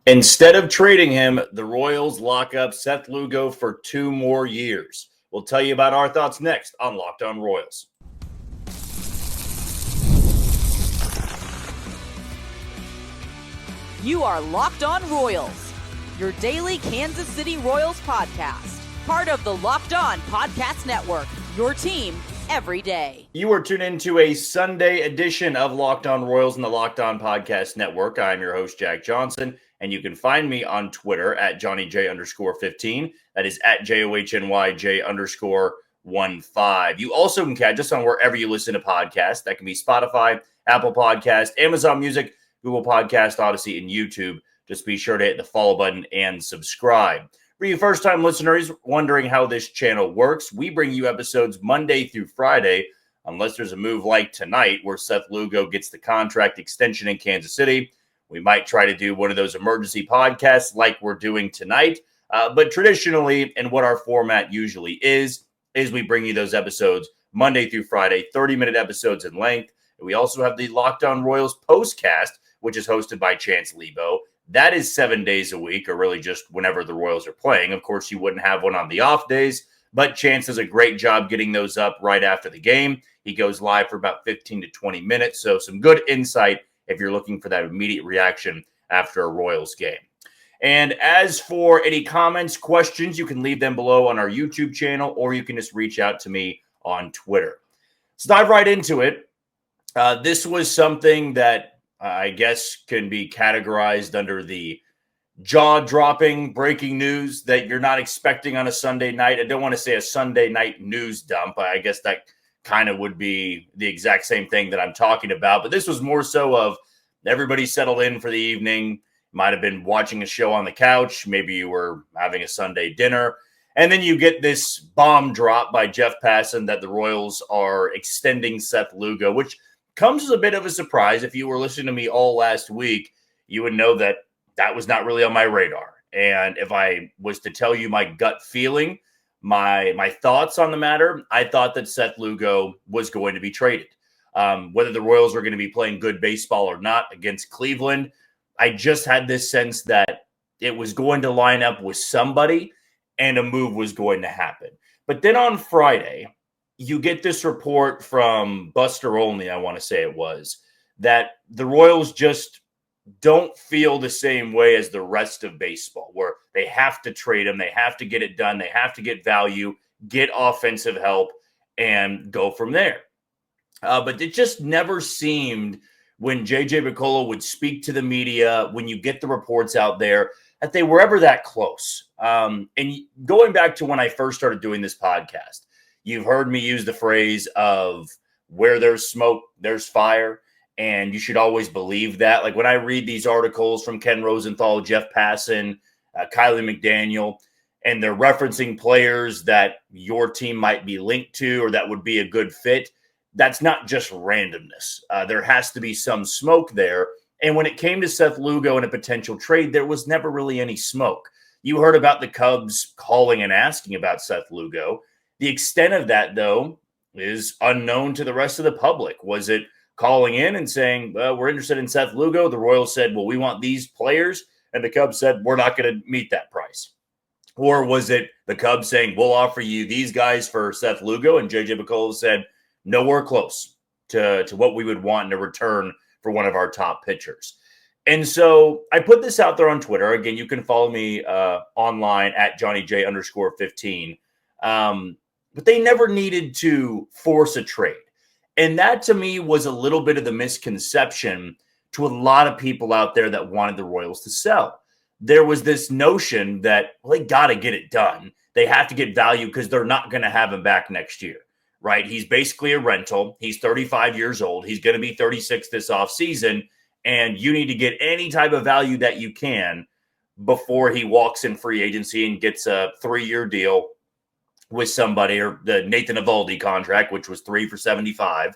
Instead of trading him, the Royals lock up Seth Lugo for 2 more years. We'll tell you about our thoughts next on Locked On Royals. You are Locked On Royals, your daily Kansas City Royals podcast. Part of the Locked On Podcast Network, your team every day. You are tuned into a Sunday edition of Locked On Royals in the Locked On Podcast Network. I'm your host, Jack Johnson, and you can find me on Twitter at JohnnyJ_15. That is at JOHNYJ_15. You also can catch us on wherever you listen to podcasts. That can be Spotify, Apple Podcast, Amazon Music, Google Podcast, Odyssey, and YouTube. Just be sure to hit the follow button and subscribe. For you first-time listeners wondering how this channel works, we bring you episodes Monday through Friday, unless there's a move like tonight where Seth Lugo gets the contract extension in Kansas City. We might try to do one of those emergency podcasts like we're doing tonight. But traditionally, and what our format usually is we bring you those episodes Monday through Friday, 30-minute episodes in length. And we also have the Locked On Royals postcast, which is hosted by Chance Lebo. That is 7 days a week, or really just whenever the Royals are playing. Of course, you wouldn't have one on the off days, but Chance does a great job getting those up right after the game. He goes live for about 15 to 20 minutes, so some good insight if you're looking for that immediate reaction after a Royals game. And as for any comments, questions, you can leave them below on our YouTube channel, or you can just reach out to me on Twitter. Let's dive right into it. This was something that I guess can be categorized under the jaw-dropping breaking news that you're not expecting on a Sunday night. I don't want to say a Sunday night news dump. I guess that kind of would be the exact same thing that I'm talking about. But this was more so of everybody settled in for the evening, might have been watching a show on the couch. Maybe you were having a Sunday dinner. And then you get this bomb drop by Jeff Passan that the Royals are extending Seth Lugo, which comes as a bit of a surprise. If you were listening to me all last week, you would know that that was not really on my radar. And if I was to tell you my gut feeling, my thoughts on the matter, I thought that Seth Lugo was going to be traded. Whether the Royals were going to be playing good baseball or not against Cleveland, I just had this sense that it was going to line up with somebody and a move was going to happen. But then on Friday, you get this report from Buster Olney, I want to say it was, that the Royals just don't feel the same way as the rest of baseball, where they have to trade him, they have to get it done, they have to get value, get offensive help, and go from there. But it just never seemed when J.J. Picollo would speak to the media, when you get the reports out there, that they were ever that close. And going back to when I first started doing this podcast, you've heard me use the phrase of where there's smoke, there's fire, and you should always believe that. Like when I read these articles from Ken Rosenthal, Jeff Passan, Kylie McDaniel, and they're referencing players that your team might be linked to or that would be a good fit, that's not just randomness. There has to be some smoke there. And when it came to Seth Lugo and a potential trade, there was never really any smoke. You heard about the Cubs calling and asking about Seth Lugo. The extent of that, though, is unknown to the rest of the public. Was it calling in and saying, well, we're interested in Seth Lugo? The Royals said, well, we want these players. And the Cubs said, we're not going to meet that price. Or was it the Cubs saying, we'll offer you these guys for Seth Lugo? And J.J. Picollo said, nowhere close to what we would want in a return for one of our top pitchers. And so I put this out there on Twitter. Again, you can follow me online at JohnnyJ_15. But they never needed to force a trade. And that to me was a little bit of the misconception to a lot of people out there that wanted the Royals to sell. There was this notion that, well, they got to get it done. They have to get value because they're not going to have him back next year, right? He's basically a rental. He's 35 years old. He's going to be 36 this offseason. And you need to get any type of value that you can before he walks in free agency and gets a 3-year deal with somebody, or the Nathan Eovaldi contract, which was 3 for $75.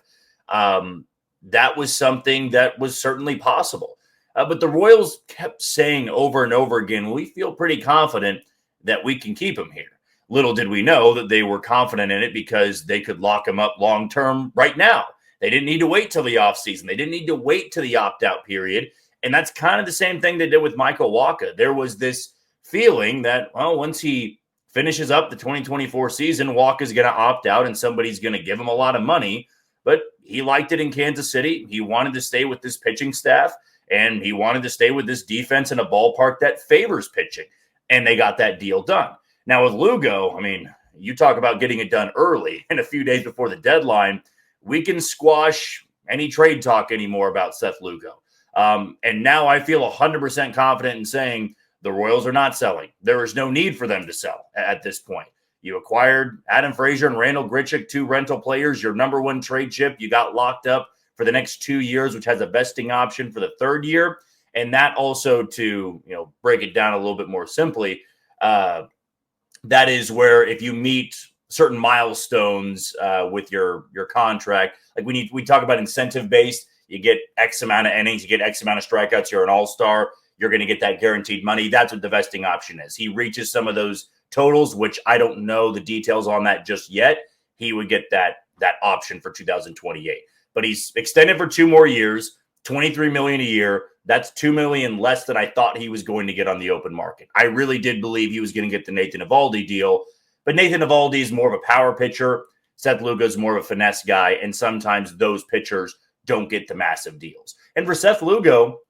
That was something that was certainly possible. But the Royals kept saying over and over again, we feel pretty confident that we can keep him here. Little did we know that they were confident in it because they could lock him up long-term right now. They didn't need to wait till the offseason. They didn't need to wait till the opt-out period. And that's kind of the same thing they did with Michael Wacha. There was this feeling that, well, once he finishes up the 2024 season, Walker's going to opt out and somebody's going to give him a lot of money. But he liked it in Kansas City. He wanted to stay with this pitching staff, and he wanted to stay with this defense in a ballpark that favors pitching. And they got that deal done. Now with Lugo, I mean, you talk about getting it done early and a few days before the deadline. We can squash any trade talk anymore about Seth Lugo. And now I feel 100% confident in saying the Royals are not selling. There is no need for them to sell at this point. You acquired Adam Frazier and Randal Grichuk, 2 rental players, your number 1 trade chip. You got locked up for the next 2 years, which has a vesting option for the 3rd year. And that also, to break it down a little bit more simply, that is where if you meet certain milestones with your contract, like we talk about incentive based, you get X amount of innings, you get X amount of strikeouts, you're an all-star, you're going to get that guaranteed money. That's what the vesting option is. He reaches some of those totals, which I don't know the details on that just yet. He would get that option for 2028. But he's extended for 2 more years, $23 million a year. That's $2 million less than I thought he was going to get on the open market. I really did believe he was going to get the Nathan Eovaldi deal, but Nathan Eovaldi is more of a power pitcher. Seth Lugo is more of a finesse guy, and sometimes those pitchers don't get the massive deals. And for Seth Lugo,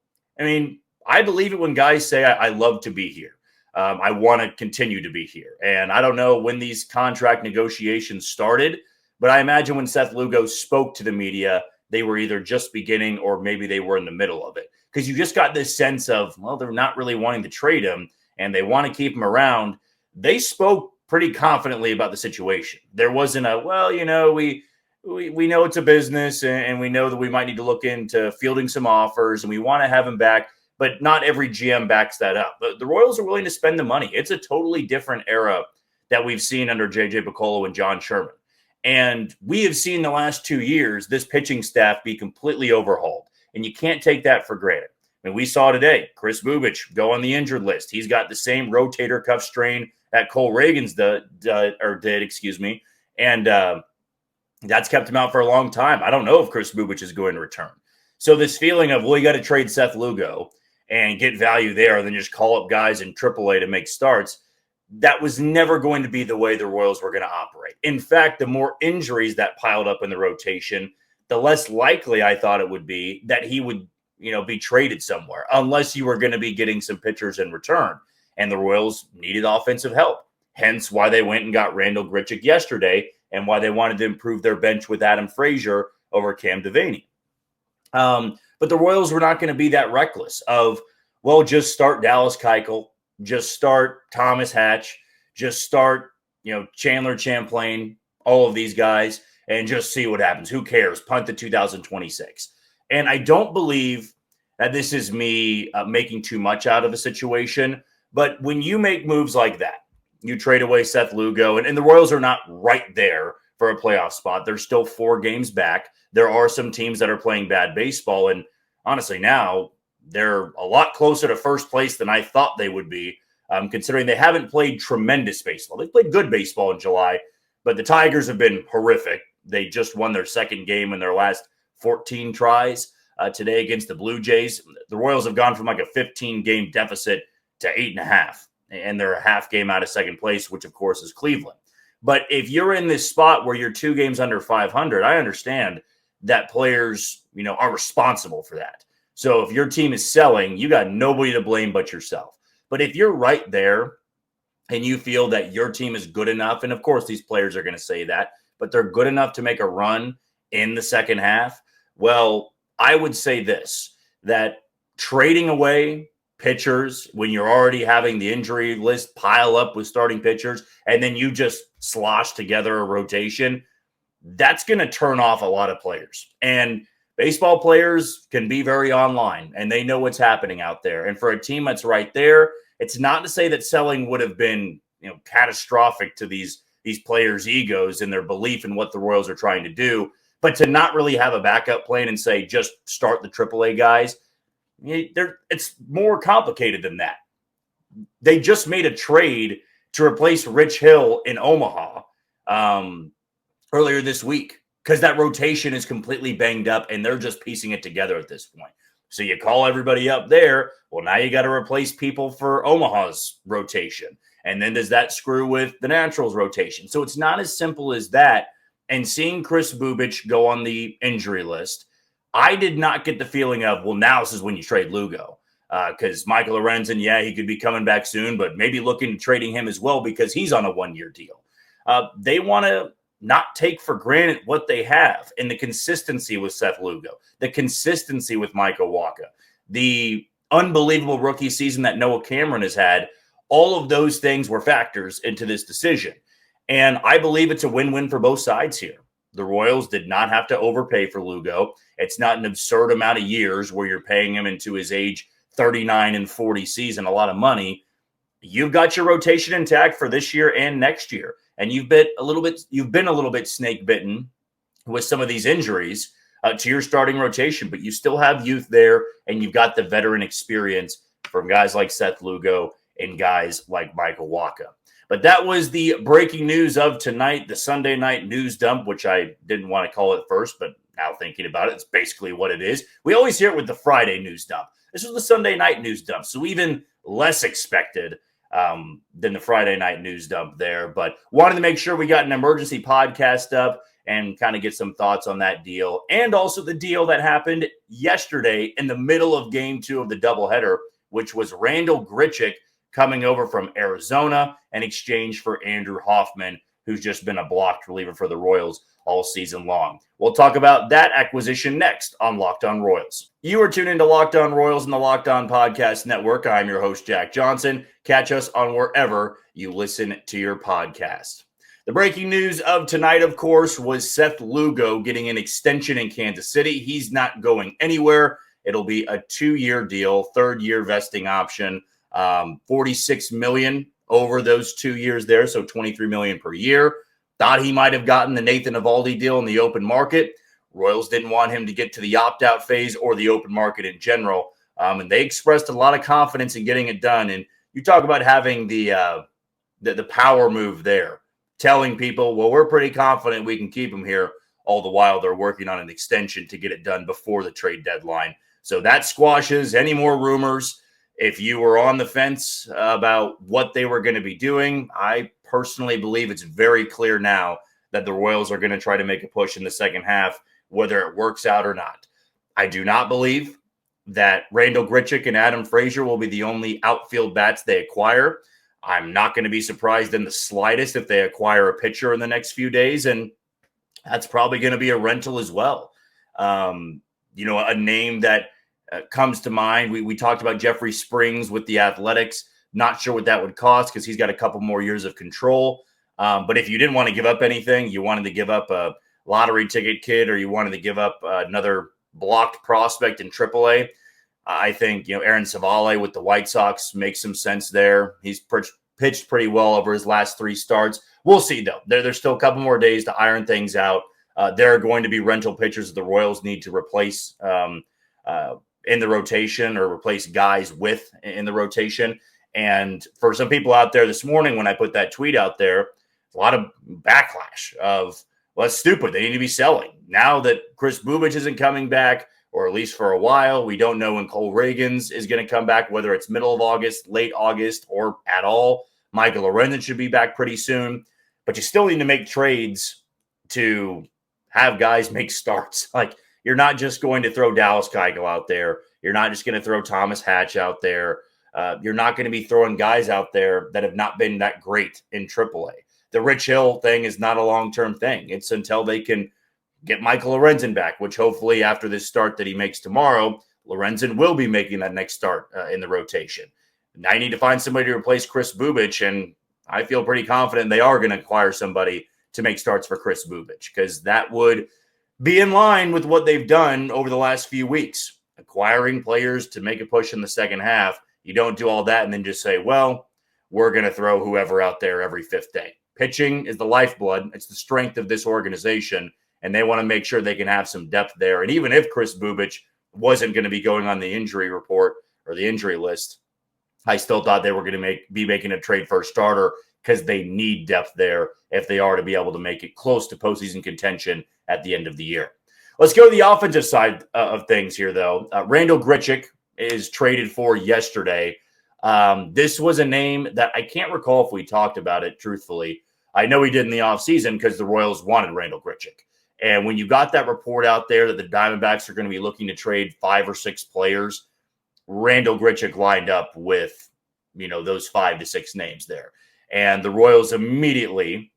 I mean, I believe it when guys say, I love to be here. I want to continue to be here. And I don't know when these contract negotiations started, but I imagine when Seth Lugo spoke to the media, they were either just beginning or maybe they were in the middle of it. Because you just got this sense of, well, they're not really wanting to trade him and they want to keep him around. They spoke pretty confidently about the situation. There wasn't a, well, we know it's a business and we know that we might need to look into fielding some offers and we want to have him back. But not every GM backs that up. The Royals are willing to spend the money. It's a totally different era that we've seen under J.J. Picollo and John Sherman. And we have seen the last 2 years this pitching staff be completely overhauled. And you can't take that for granted. And we saw today, Chris Bubich go on the injured list. He's got the same rotator cuff strain that Cole Reagans did. And that's kept him out for a long time. I don't know if Chris Bubich is going to return. So this feeling of, well, you got to trade Seth Lugo and get value there, and then just call up guys in AAA to make starts, that was never going to be the way the Royals were going to operate. In fact, the more injuries that piled up in the rotation, the less likely I thought it would be that he would, be traded somewhere, unless you were going to be getting some pitchers in return. And the Royals needed offensive help, hence why they went and got Randal Grichuk yesterday and why they wanted to improve their bench with Adam Frazier over Cam Devaney. But the Royals were not going to be that reckless of, well, just start Dallas Keuchel, just start Thomas Hatch, just start, Chandler Champlain, all of these guys, and just see what happens. Who cares? Punt to 2026. And I don't believe that this is me making too much out of a situation. But when you make moves like that, you trade away Seth Lugo, and the Royals are not right there for a playoff spot. They're still 4 games back. There are some teams that are playing bad baseball. And honestly, now they're a lot closer to first place than I thought they would be, considering they haven't played tremendous baseball. They played good baseball in July, but the Tigers have been horrific. They just won their 2nd game in their last 14 tries today against the Blue Jays. The Royals have gone from like a 15-game deficit to 8.5, and they're a half game out of second place, which of course is Cleveland. But if you're in this spot where you're 2 games under 500, I understand that players, are responsible for that. So if your team is selling, you got nobody to blame but yourself. But if you're right there and you feel that your team is good enough, and of course these players are going to say that, but they're good enough to make a run in the second half, well, I would say this, that trading away pitchers when you're already having the injury list pile up with starting pitchers, and then you just slosh together a rotation, that's going to turn off a lot of players. And baseball players can be very online, and they know what's happening out there. And for a team that's right there, it's not to say that selling would have been, catastrophic to these players' egos and their belief in what the Royals are trying to do, but to not really have a backup plan and say, just start the AAA guys, it's more complicated than that. They just made a trade to replace Rich Hill in Omaha earlier this week because that rotation is completely banged up and they're just piecing it together at this point. So you call everybody up there. Well, now you got to replace people for Omaha's rotation. And then does that screw with the Naturals rotation? So it's not as simple as that. And seeing Chris Bubic go on the injury list, I did not get the feeling of, well, now this is when you trade Lugo. Because Michael Lorenzen, yeah, he could be coming back soon, but maybe looking at trading him as well because he's on a one-year deal. They want to not take for granted what they have and the consistency with Seth Lugo, the consistency with Micah Wacha, the unbelievable rookie season that Noah Cameron has had. All of those things were factors into this decision. And I believe it's a win-win for both sides here. The Royals did not have to overpay for Lugo. It's not an absurd amount of years where you're paying him into his age 39 and 40 season, a lot of money. You've got your rotation intact for this year and next year. And you've been a little bit snake bitten with some of these injuries to your starting rotation, but you still have youth there and you've got the veteran experience from guys like Seth Lugo and guys like Michael Wacha. But that was the breaking news of tonight, the Sunday night news dump, which I didn't want to call it first, but now thinking about it, it's basically what it is. We always hear it with the Friday news dump. This was the Sunday night news dump, so even less expected than the Friday night news dump there. But wanted to make sure we got an emergency podcast up and kind of get some thoughts on that deal. And also the deal that happened yesterday in the middle of game 2 of the doubleheader, which was Randal Grichuk coming over from Arizona in exchange for Andrew Hoffman, who's just been a blocked reliever for the Royals all season long. We'll talk about that acquisition next on Locked On Royals. You are tuned into Locked On Royals and the Locked On Podcast Network. I'm your host, Jack Johnson. Catch us on wherever you listen to your podcast. The breaking news of tonight, of course, was Seth Lugo getting an extension in Kansas City. He's not going anywhere. It'll be a 2-year deal, third-year vesting option. $46 million over those 2 years there, so $23 million per year. Thought he might have gotten the Nathan Eovaldi deal in the open market. Royals didn't want him to get to the opt-out phase or the open market in general, and they expressed a lot of confidence in getting it done. And you talk about having the power move there, telling people, well, we're pretty confident we can keep him here, all the while they're working on an extension to get it done before the trade deadline. So that squashes any more rumors. If you were on the fence about what they were going to be doing, I personally believe it's very clear now that the Royals are going to try to make a push in the second half, whether it works out or not. I do not believe that Randal Grichuk and Adam Frazier will be the only outfield bats they acquire. I'm not going to be surprised in the slightest if they acquire a pitcher in the next few days, and that's probably going to be a rental as well. A name that comes to mind. We talked about Jeffrey Springs with the Athletics. Not sure what that would cost because he's got a couple more years of control. But if you didn't want to give up anything, you wanted to give up a lottery ticket kid or you wanted to give up another blocked prospect in AAA, I think Aaron Savale with the White Sox makes some sense there. He's pitched pretty well over his last 3 starts. We'll see, though. There's still a couple more days to iron things out. There are going to be rental pitchers the Royals need to replace in the rotation or replace guys with in the rotation. And for some people out there this morning, when I put that tweet out there, a lot of backlash of, well, that's stupid. They need to be selling. Now that Chris Bubic isn't coming back, or at least for a while, we don't know when Cole Reagans is going to come back, whether it's middle of August, late August, or at all. Michael Lorenzen should be back pretty soon. But you still need to make trades to have guys make starts. Like, you're not just going to throw Dallas Keuchel out there. You're not just going to throw Thomas Hatch out there. You're not going to be throwing guys out there that have not been that great in AAA. The Rich Hill thing is not a long-term thing. It's until they can get Michael Lorenzen back, which hopefully after this start that he makes tomorrow, Lorenzen will be making that next start in the rotation. Now you need to find somebody to replace Chris Bubic, and I feel pretty confident they are going to acquire somebody to make starts for Chris Bubic because that would be in line with what they've done over the last few weeks, acquiring players to make a push in the second half. You don't do all that and then just say, well, we're going to throw whoever out there every 5th day. Pitching is the lifeblood. It's the strength of this organization, and they want to make sure they can have some depth there. And even if Chris Bubic wasn't going to be going on the injury report or the injury list, I still thought they were going to be making a trade for a starter because they need depth there if they are to be able to make it close to postseason contention at the end of the year. Let's go to the offensive side of things here, though. Randal Grichuk is traded for yesterday. This was a name that I can't recall if we talked about it, truthfully. I know we did in the offseason because the Royals wanted Randal Grichuk. And when you got that report out there that the Diamondbacks are going to be looking to trade 5 or 6 players, Randal Grichuk lined up with, those 5 to 6 names there. And the Royals immediately,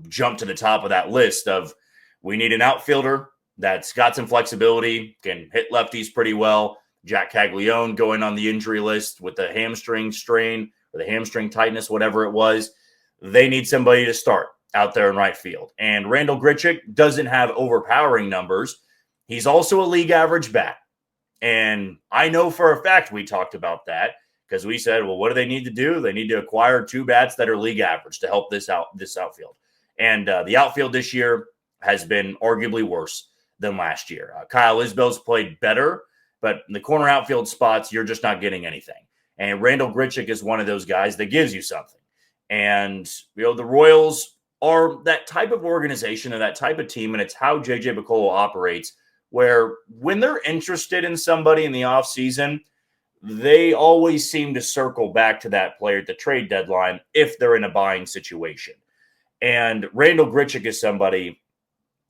jumped to the top of that list of, we need an outfielder that's got some flexibility, can hit lefties pretty well. Jack Caglione going on the injury list with the hamstring strain or the hamstring tightness, whatever it was. They need somebody to start out there in right field. And Randal Grichuk doesn't have overpowering numbers. He's also a league average bat. And I know for a fact we talked about that because we said, well, what do they need to do? They need to acquire 2 bats that are league average to help this outfield. And the outfield this year has been arguably worse than last year. Kyle Isbell's played better, but in the corner outfield spots, you're just not getting anything. And Randal Grichuk is one of those guys that gives you something. And, the Royals are that type of organization and that type of team, and it's how J.J. Picollo operates, where when they're interested in somebody in the offseason, they always seem to circle back to that player at the trade deadline if they're in a buying situation. And Randal Grichuk is somebody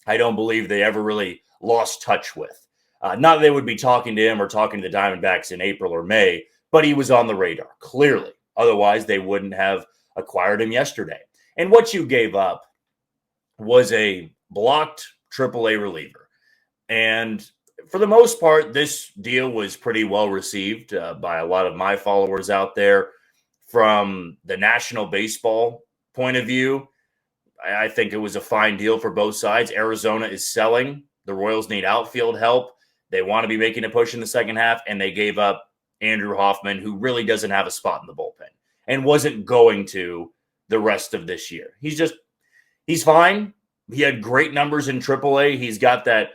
I don't believe they ever really lost touch with. Not that they would be talking to him or talking to the Diamondbacks in April or May, but he was on the radar, clearly. Otherwise, they wouldn't have acquired him yesterday. And what you gave up was a blocked AAA reliever. And for the most part, this deal was pretty well received by a lot of my followers out there. From the National Baseball point of view, I think it was a fine deal for both sides. Arizona is selling. The Royals need outfield help. They want to be making a push in the second half, and they gave up Andrew Hoffman, who really doesn't have a spot in the bullpen and wasn't going to the rest of this year. He's fine. He had great numbers in AAA. He's got that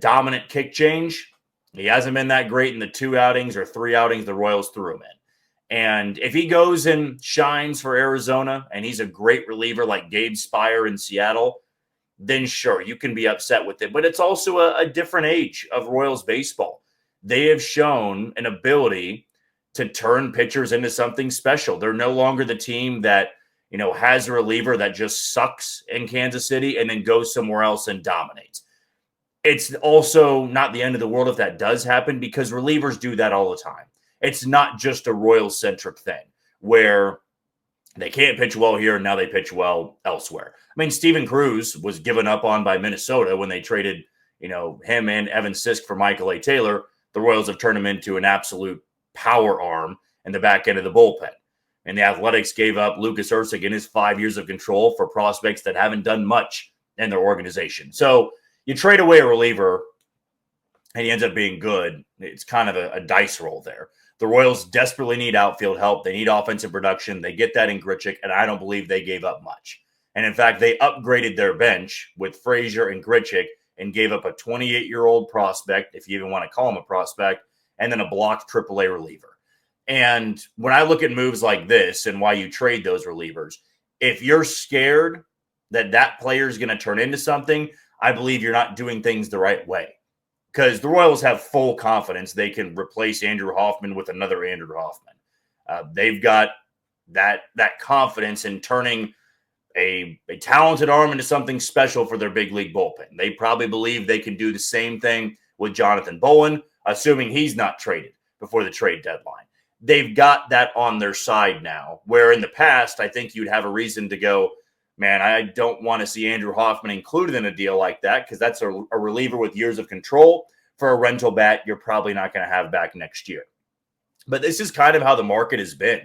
dominant kick change. He hasn't been that great in the 2 outings or 3 outings the Royals threw him in. And if he goes and shines for Arizona and he's a great reliever like Gabe Spire in Seattle, then sure, you can be upset with it. But it's also a different age of Royals baseball. They have shown an ability to turn pitchers into something special. They're no longer the team that, has a reliever that just sucks in Kansas City and then goes somewhere else and dominates. It's also not the end of the world if that does happen because relievers do that all the time. It's not just a Royals-centric thing where they can't pitch well here and now they pitch well elsewhere. I mean, Steven Cruz was given up on by Minnesota when they traded, him and Evan Sisk for Michael A. Taylor. The Royals have turned him into an absolute power arm in the back end of the bullpen. And the Athletics gave up Lucas Erceg in his 5 years of control for prospects that haven't done much in their organization. So you trade away a reliever and he ends up being good. It's kind of a dice roll there. The Royals desperately need outfield help. They need offensive production. They get that in Grichuk, and I don't believe they gave up much. And in fact, they upgraded their bench with Frazier and Grichuk and gave up a 28-year-old prospect, if you even want to call him a prospect, and then a blocked AAA reliever. And when I look at moves like this and why you trade those relievers, if you're scared that that player is going to turn into something, I believe you're not doing things the right way. Because the Royals have full confidence they can replace Andrew Hoffman with another Andrew Hoffman. They've got that confidence in turning a talented arm into something special for their big league bullpen. They probably believe they can do the same thing with Jonathan Bowen, assuming he's not traded before the trade deadline. They've got that on their side now, where in the past, I think you'd have a reason to go, man, I don't want to see Andrew Hoffman included in a deal like that because that's a reliever with years of control for a rental bat you're probably not going to have back next year. But this is kind of how the market has been.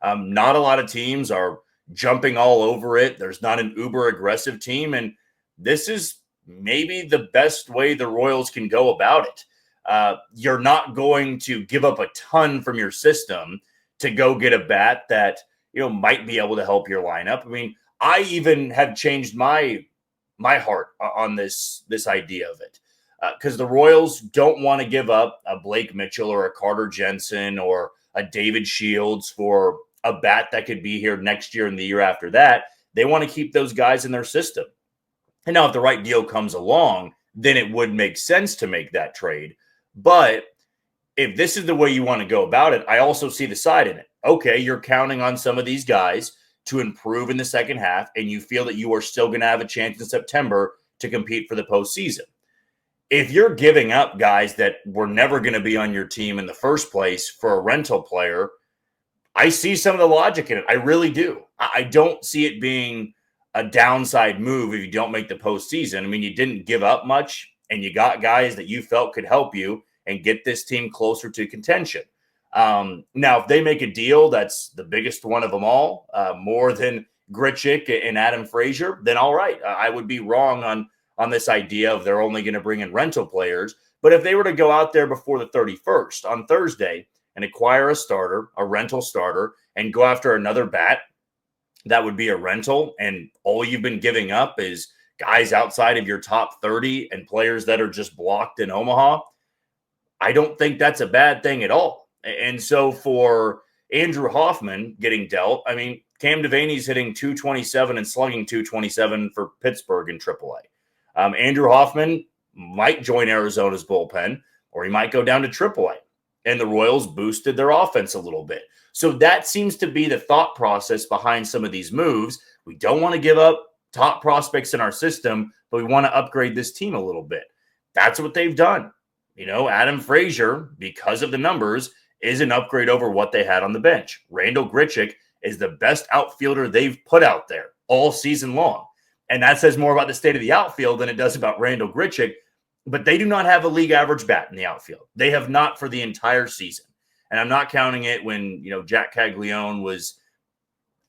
Not a lot of teams are jumping all over it. There's not an uber aggressive team, and this is maybe the best way the Royals can go about it. You're not going to give up a ton from your system to go get a bat that might be able to help your lineup. I mean, I even have changed my heart on this idea of it because the Royals don't want to give up a Blake Mitchell or a Carter Jensen or a David Shields for a bat that could be here next year and the year after that. They want to keep those guys in their system. And now if the right deal comes along, then it would make sense to make that trade. But if this is the way you want to go about it, I also see the side in it. Okay, you're counting on some of these guys to improve in the second half, and you feel that you are still going to have a chance in September to compete for the postseason. If you're giving up guys that were never going to be on your team in the first place for a rental player, I see some of the logic in it. I really do. I don't see it being a downside move if you don't make the postseason. I mean, you didn't give up much, and you got guys that you felt could help you and get this team closer to contention. Now, if they make a deal that's the biggest one of them all, more than Grichuk and Adam Frazier, then all right. I would be wrong on this idea of they're only going to bring in rental players. But if they were to go out there before the 31st on Thursday and acquire a starter, a rental starter, and go after another bat, that would be a rental. And all you've been giving up is guys outside of your top 30 and players that are just blocked in Omaha. I don't think that's a bad thing at all. And so for Andrew Hoffman getting dealt, I mean, Cam Devaney's hitting 227 and slugging 227 for Pittsburgh in AAA. Andrew Hoffman might join Arizona's bullpen, or he might go down to AAA. And the Royals boosted their offense a little bit. So that seems to be the thought process behind some of these moves. We don't want to give up top prospects in our system, but we want to upgrade this team a little bit. That's what they've done. You know, Adam Frazier, because of the numbers, is an upgrade over what they had on the bench. Randal Grichuk is the best outfielder they've put out there all season long. And that says more about the state of the outfield than it does about Randal Grichuk. But they do not have a league average bat in the outfield. They have not for the entire season. And I'm not counting it when, Jack Caglione was,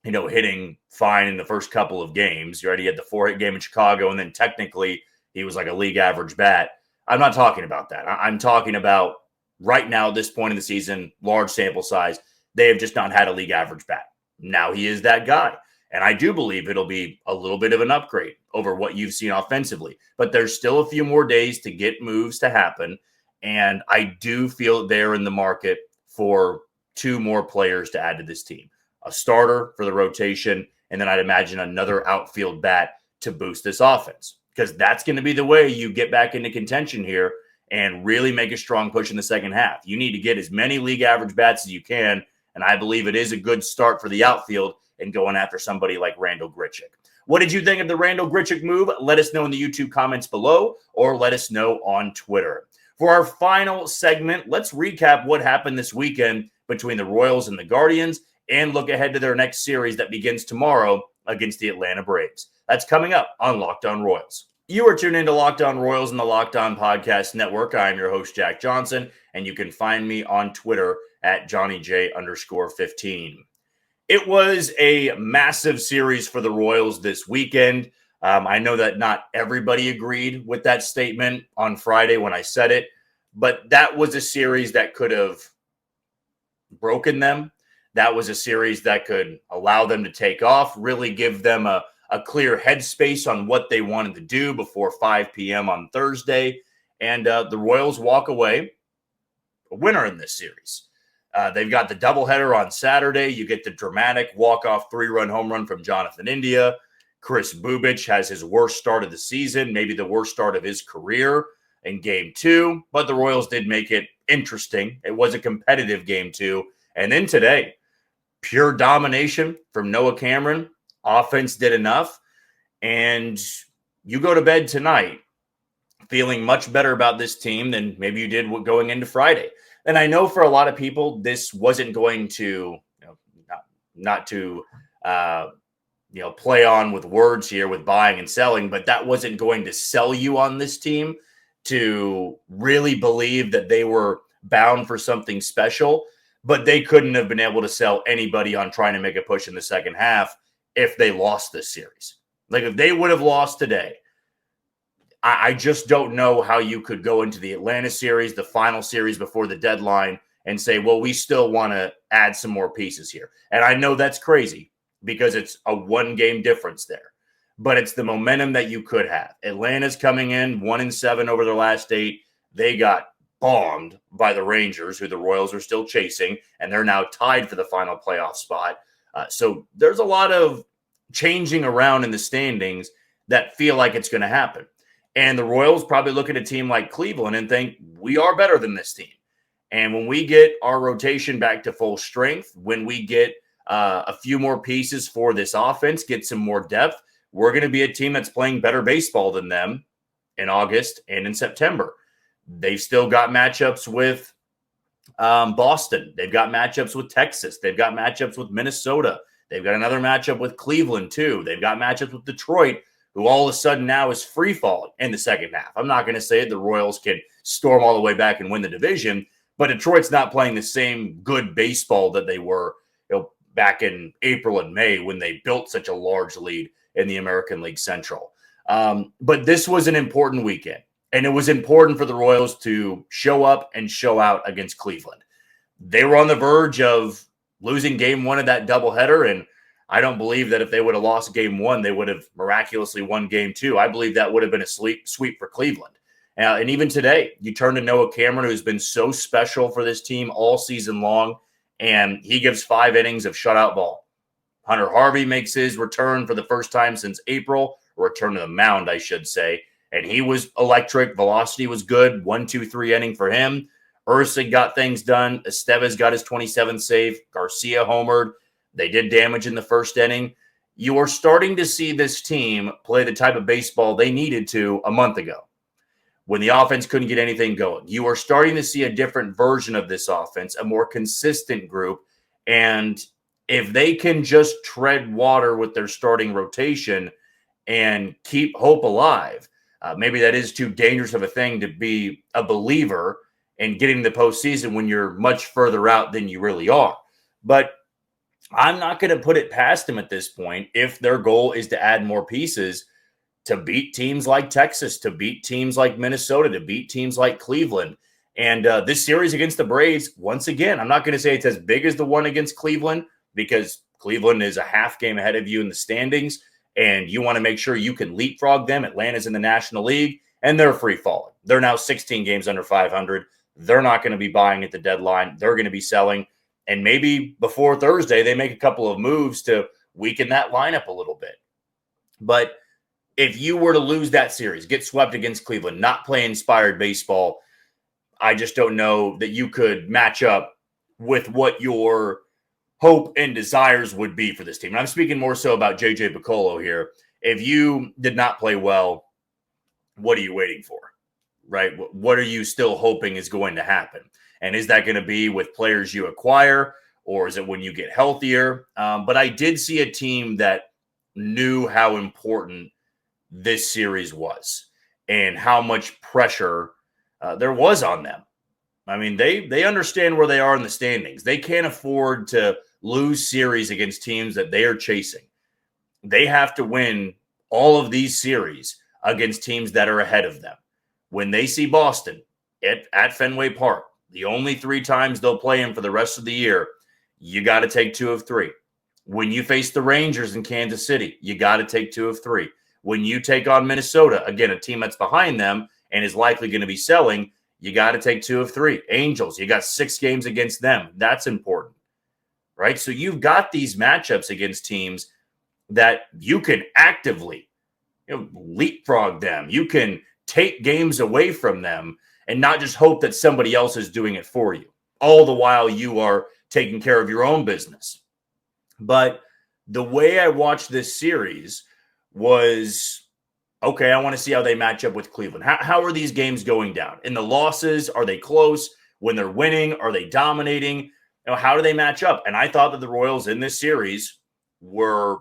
hitting fine in the first couple of games. You already had the 4-hit game in Chicago, and then technically he was like a league average bat. I'm not talking about that. I'm talking about right now, at this point in the season, large sample size, they have just not had a league average bat. Now he is that guy. And I do believe it'll be a little bit of an upgrade over what you've seen offensively. But there's still a few more days to get moves to happen. And I do feel they're in the market for 2 more players to add to this team. A starter for the rotation, and then I'd imagine another outfield bat to boost this offense. Because that's going to be the way you get back into contention here and really make a strong push in the second half. You need to get as many league average bats as you can, and I believe it is a good start for the outfield and going after somebody like Randal Grichuk. What did you think of the Randal Grichuk move? Let us know in the YouTube comments below, or let us know on Twitter. For our final segment, let's recap what happened this weekend between the Royals and the Guardians and look ahead to their next series that begins tomorrow against the Atlanta Braves. That's coming up on Locked On Royals. You are tuned into Locked On Royals and the Locked On Podcast Network. I'm your host, Jack Johnson, and you can find me on Twitter at JohnnyJ_15. It was a massive series for the Royals this weekend. I know that not everybody agreed with that statement on Friday when I said it, but that was a series that could have broken them. That was a series that could allow them to take off, really give them a clear headspace on what they wanted to do before 5 p.m. on Thursday. And the Royals walk away a winner in this series. They've got the doubleheader on Saturday. You get the dramatic walk-off 3-run home run from Jonathan India. Chris Bubich has his worst start of the season, maybe the worst start of his career in Game 2. But the Royals did make it interesting. It was a competitive Game 2. And then today, pure domination from Noah Cameron. Offense did enough. And you go to bed tonight feeling much better about this team than maybe you did going into Friday. And I know for a lot of people, this wasn't going to, not to, play on with words here with buying and selling, but that wasn't going to sell you on this team to really believe that they were bound for something special. But they couldn't have been able to sell anybody on trying to make a push in the second half if they lost this series. Like if they would have lost today, I just don't know how you could go into the Atlanta series, the final series before the deadline, and say, well, we still want to add some more pieces here. And I know that's crazy because it's a 1-game difference there. But it's the momentum that you could have. Atlanta's coming in 1-7 over their last 8. They got bombed by the Rangers, who the Royals are still chasing, and they're now tied for the final playoff spot. So there's a lot of changing around in the standings that feel like it's going to happen. And the Royals probably look at a team like Cleveland and think, we are better than this team. And when we get our rotation back to full strength, when we get a few more pieces for this offense, get some more depth, we're going to be a team that's playing better baseball than them in August and in September. They've still got matchups with Boston. They've got matchups with Texas. They've got matchups with Minnesota. They've got another matchup with Cleveland, too. They've got matchups with Detroit, who all of a sudden now is free falling in the second half. I'm not going to say the Royals can storm all the way back and win the division, but Detroit's not playing the same good baseball that they were back in April and May when they built such a large lead in the American League Central. But this was an important weekend, and it was important for the Royals to show up and show out against Cleveland. They were on the verge of losing game one of that doubleheader, and I don't believe that if they would have lost game one, they would have miraculously won game two. I believe that would have been a sweep for Cleveland. And even today, you turn to Noah Cameron, who's been so special for this team all season long, and he gives 5 innings of shutout ball. Hunter Harvey makes his return for the first time since April, or return to the mound, I should say, and he was electric. Velocity was good. 1-2-3 inning for him. Ursa got things done. Estevez got his 27th save. Garcia homered. They did damage in the first inning. You are starting to see this team play the type of baseball they needed to a month ago when the offense couldn't get anything going. You are starting to see a different version of this offense, a more consistent group. And if they can just tread water with their starting rotation and keep hope alive, maybe that is too dangerous of a thing to be a believer in getting the postseason when you're much further out than you really are. But I'm not going to put it past them at this point if their goal is to add more pieces to beat teams like Texas, to beat teams like Minnesota, to beat teams like Cleveland. And this series against the Braves, once again, I'm not going to say it's as big as the one against Cleveland because Cleveland is a half game ahead of you in the standings, and you want to make sure you can leapfrog them. Atlanta's in the National League, and they're free falling. They're now 16 games under 500. They're not going to be buying at the deadline. They're going to be selling. And maybe before Thursday, they make a couple of moves to weaken that lineup a little bit. But if you were to lose that series, get swept against Cleveland, not play inspired baseball, I just don't know that you could match up with what your hope and desires would be for this team. And I'm speaking more so about JJ Picollo here. If you did not play well, what are you waiting for, right? What are you still hoping is going to happen? And is that going to be with players you acquire, or is it when you get healthier? But I did see a team that knew how important this series was and how much pressure there was on them. I mean, they understand where they are in the standings. They can't afford to lose series against teams that they are chasing. They have to win all of these series against teams that are ahead of them. When they see Boston at Fenway Park, the only 3 times they'll play him for the rest of the year, you got to take 2 of 3. When you face the Rangers in Kansas City, you got to take 2 of 3. When you take on Minnesota, again, a team that's behind them and is likely going to be selling, you got to take 2 of 3. Angels, you got 6 games against them. That's important, right? So you've got these matchups against teams that you can actively leapfrog them. You can take games away from them and not just hope that somebody else is doing it for you, all the while you are taking care of your own business. But the way I watched this series was, okay, I want to see how they match up with Cleveland. How are these games going down? In the losses, are they close? When they're winning, are they dominating? How do they match up? And I thought that the Royals in this series were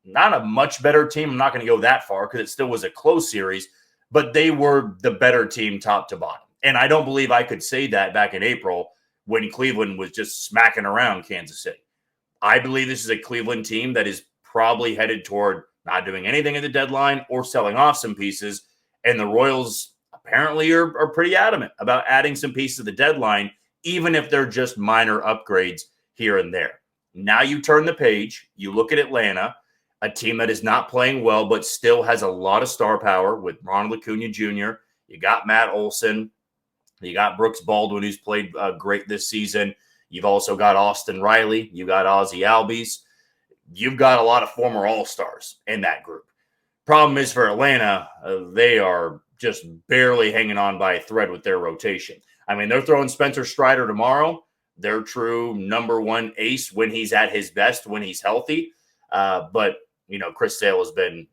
not a much better team. I'm not going to go that far because it still was a close series, but they were the better team top to bottom. And I don't believe I could say that back in April when Cleveland was just smacking around Kansas City. I believe this is a Cleveland team that is probably headed toward not doing anything at the deadline or selling off some pieces. And the Royals apparently are pretty adamant about adding some pieces at the deadline, even if they're just minor upgrades here and there. Now you turn the page, you look at Atlanta, a team that is not playing well, but still has a lot of star power with Ronald Acuna Jr. You got Matt Olson. You got Brooks Baldwin, who's played great this season. You've also got Austin Riley. You got Ozzie Albies. You've got a lot of former All-Stars in that group. Problem is for Atlanta, they are just barely hanging on by a thread with their rotation. I mean, they're throwing Spencer Strider tomorrow, their true number one ace when he's at his best, when he's healthy. But, Chris Sale has been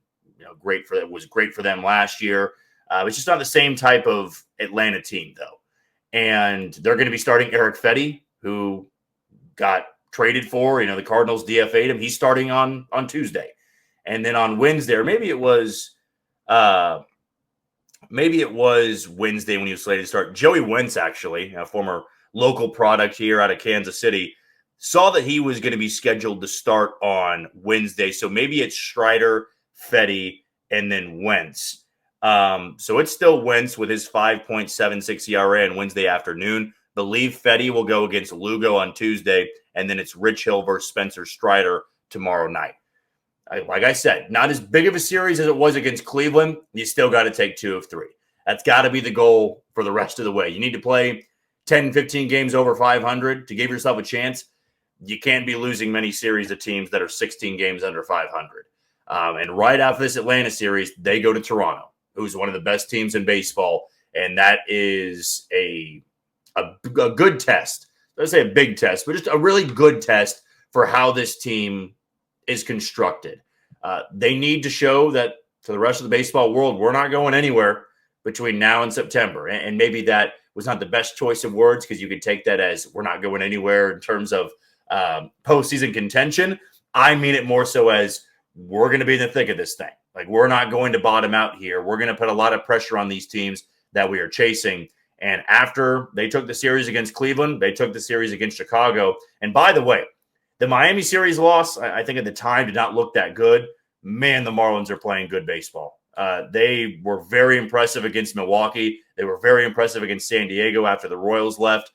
great for that. Was great for them last year. It's just not the same type of Atlanta team, though. And they're going to be starting Eric Fetty, who got traded for. The Cardinals DFA'd him. He's starting on Tuesday. And then on Wednesday, or maybe it was Wednesday when he was slated to start, Joey Wentz, actually, a former local product here out of Kansas City, saw that he was going to be scheduled to start on Wednesday. So maybe it's Strider, Fetty, and then Wentz. So it's still Wentz with his 5.76 ERA on Wednesday afternoon. Believe Fetty will go against Lugo on Tuesday, and then it's Rich Hill versus Spencer Strider tomorrow night. Like I said, not as big of a series as it was against Cleveland. You still got to take 2 of 3. That's got to be the goal for the rest of the way. You need to play 10, 15 games over 500 to give yourself a chance. You can't be losing many series to teams that are 16 games under 500. And right after this Atlanta series, they go to Toronto, who's one of the best teams in baseball. And that is a good test. Let's say a big test, but just a really good test for how this team is constructed. They need to show that to the rest of the baseball world, we're not going anywhere between now and September. And maybe that was not the best choice of words, because you could take that as we're not going anywhere in terms of postseason contention. I mean it more so as we're going to be in the thick of this thing. Like, we're not going to bottom out here. We're going to put a lot of pressure on these teams that we are chasing. And after they took the series against Cleveland, they took the series against Chicago. And by the way, the Miami series loss, I think at the time, did not look that good. Man, the Marlins are playing good baseball. They were very impressive against Milwaukee. They were very impressive against San Diego after the Royals left.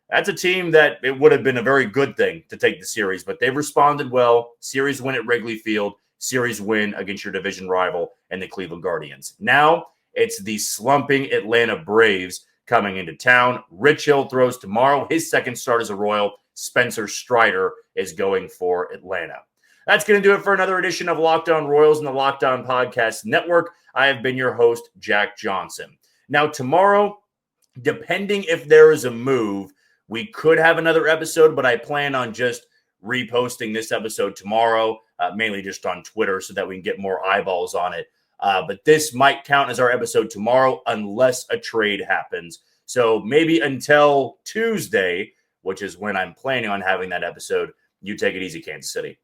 That's a team that it would have been a very good thing to take the series, but they've responded well. Series win at Wrigley Field, series win against your division rival and the Cleveland Guardians. Now it's the slumping Atlanta Braves coming into town. Rich Hill throws tomorrow, his second start as a Royal. Spencer Strider is going for Atlanta. That's going to do it for another edition of Locked On Royals and the Locked On Podcast Network. I have been your host, Jack Johnson. Now, tomorrow, depending if there is a move, we could have another episode, but I plan on just reposting this episode tomorrow, mainly just on Twitter, so that we can get more eyeballs on it. But this might count as our episode tomorrow unless a trade happens. So maybe until Tuesday, which is when I'm planning on having that episode, you take it easy, Kansas City.